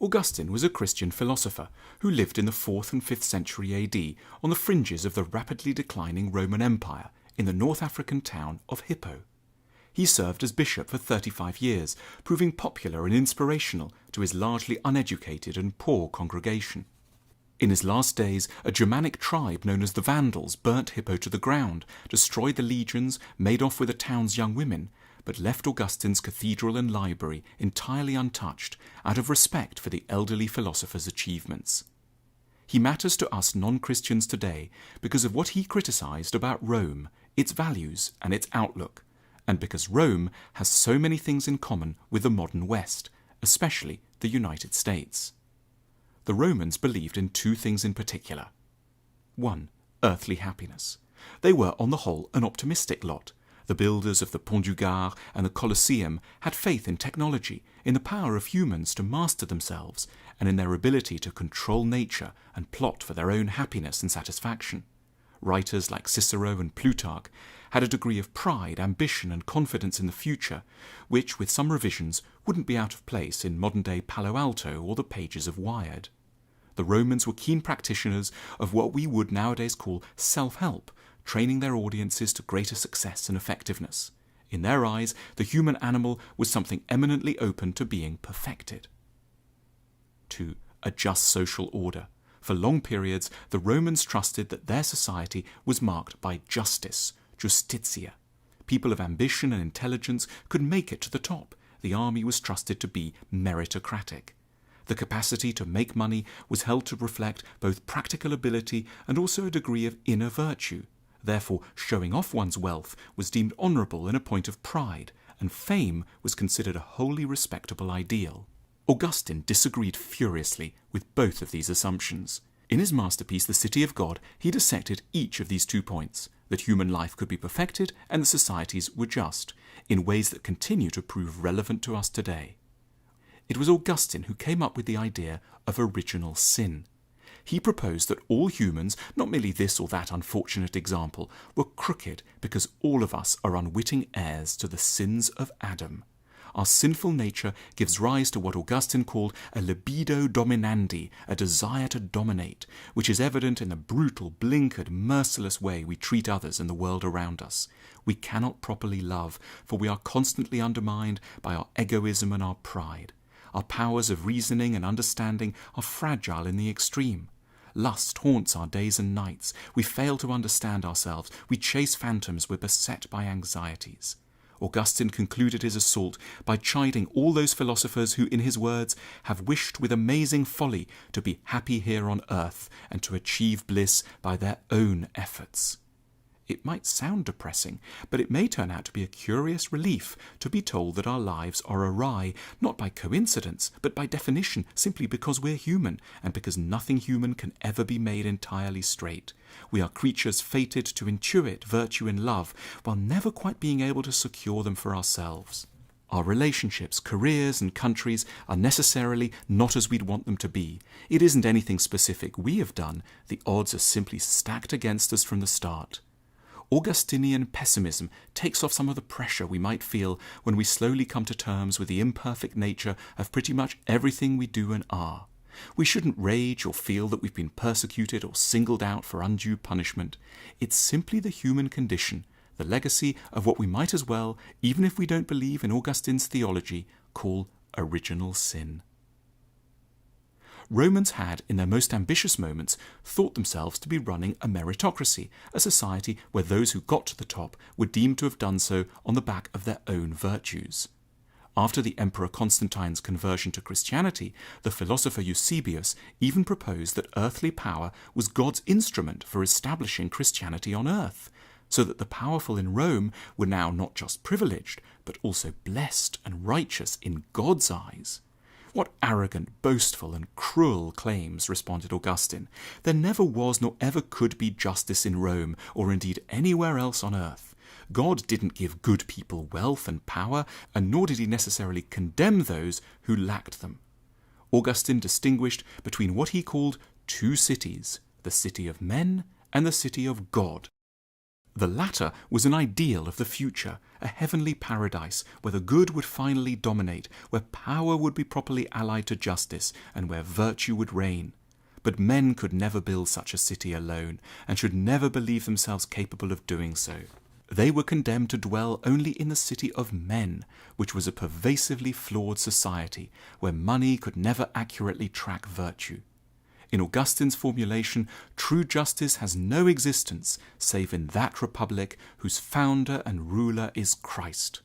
Augustine was a Christian philosopher who lived in the 4th and 5th century AD on the fringes of the rapidly declining Roman Empire in the North African town of Hippo. He served as bishop for 35 years, proving popular and inspirational to his largely uneducated and poor congregation. In his last days, a Germanic tribe known as the Vandals burnt Hippo to the ground, destroyed the legions, made off with the town's young women, but left Augustine's cathedral and library entirely untouched out of respect for the elderly philosopher's achievements. He matters to us non-Christians today because of what he criticized about Rome, its values and its outlook, and because Rome has so many things in common with the modern West, especially the United States. The Romans believed in two things in particular. 1. Earthly happiness. They were, on the whole, an optimistic lot. The builders of the Pont du Gard and the Colosseum had faith in technology, in the power of humans to master themselves, and in their ability to control nature and plot for their own happiness and satisfaction. Writers like Cicero and Plutarch had a degree of pride, ambition, and confidence in the future, which, with some revisions, wouldn't be out of place in modern-day Palo Alto or the pages of Wired. The Romans were keen practitioners of what we would nowadays call self-help, training their audiences to greater success and effectiveness. In their eyes, the human animal was something eminently open to being perfected. 2. A just social order. For long periods, the Romans trusted that their society was marked by justice, justitia. People of ambition and intelligence could make it to the top. The army was trusted to be meritocratic. The capacity to make money was held to reflect both practical ability and also a degree of inner virtue. Therefore, showing off one's wealth was deemed honourable and a point of pride, and fame was considered a wholly respectable ideal. Augustine disagreed furiously with both of these assumptions. In his masterpiece, The City of God, he dissected each of these 2 points, that human life could be perfected and that societies were just, in ways that continue to prove relevant to us today. It was Augustine who came up with the idea of original sin. He proposed that all humans, not merely this or that unfortunate example, were crooked because all of us are unwitting heirs to the sins of Adam. Our sinful nature gives rise to what Augustine called a libido dominandi, a desire to dominate, which is evident in the brutal, blinkered, merciless way we treat others and the world around us. We cannot properly love, for we are constantly undermined by our egoism and our pride. Our powers of reasoning and understanding are fragile in the extreme. Lust haunts our days and nights. We fail to understand ourselves. We chase phantoms. We're beset by anxieties. Augustine concluded his assault by chiding all those philosophers who, in his words, have wished with amazing folly to be happy here on earth and to achieve bliss by their own efforts. It might sound depressing, but it may turn out to be a curious relief to be told that our lives are awry, not by coincidence, but by definition, simply because we're human, and because nothing human can ever be made entirely straight. We are creatures fated to intuit virtue and love, while never quite being able to secure them for ourselves. Our relationships, careers, and countries are necessarily not as we'd want them to be. It isn't anything specific we have done. The odds are simply stacked against us from the start. Augustinian pessimism takes off some of the pressure we might feel when we slowly come to terms with the imperfect nature of pretty much everything we do and are. We shouldn't rage or feel that we've been persecuted or singled out for undue punishment. It's simply the human condition, the legacy of what we might as well, even if we don't believe in Augustine's theology, call original sin. Romans had, in their most ambitious moments, thought themselves to be running a meritocracy, a society where those who got to the top were deemed to have done so on the back of their own virtues. After the Emperor Constantine's conversion to Christianity, the philosopher Eusebius even proposed that earthly power was God's instrument for establishing Christianity on earth, so that the powerful in Rome were now not just privileged, but also blessed and righteous in God's eyes. What arrogant, boastful, and cruel claims, responded Augustine. There never was nor ever could be justice in Rome, or indeed anywhere else on earth. God didn't give good people wealth and power, and nor did he necessarily condemn those who lacked them. Augustine distinguished between what he called 2 cities, the city of men and the city of God. The latter was an ideal of the future, a heavenly paradise where the good would finally dominate, where power would be properly allied to justice, and where virtue would reign. But men could never build such a city alone, and should never believe themselves capable of doing so. They were condemned to dwell only in the city of men, which was a pervasively flawed society, where money could never accurately track virtue. In Augustine's formulation, true justice has no existence save in that republic whose founder and ruler is Christ.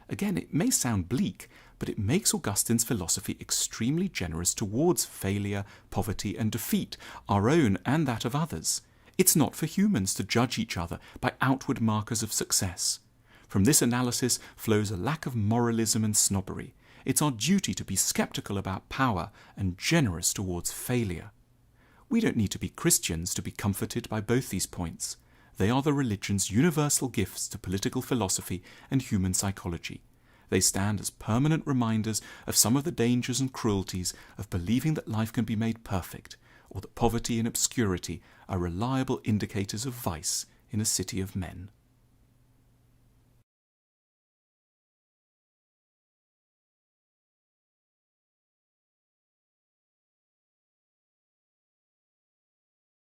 Again, it may sound bleak, but it makes Augustine's philosophy extremely generous towards failure, poverty, and defeat, our own and that of others. It's not for humans to judge each other by outward markers of success. From this analysis flows a lack of moralism and snobbery. It's our duty to be sceptical about power and generous towards failure. We don't need to be Christians to be comforted by both these points. They are the religion's universal gifts to political philosophy and human psychology. They stand as permanent reminders of some of the dangers and cruelties of believing that life can be made perfect, or that poverty and obscurity are reliable indicators of vice in a city of men.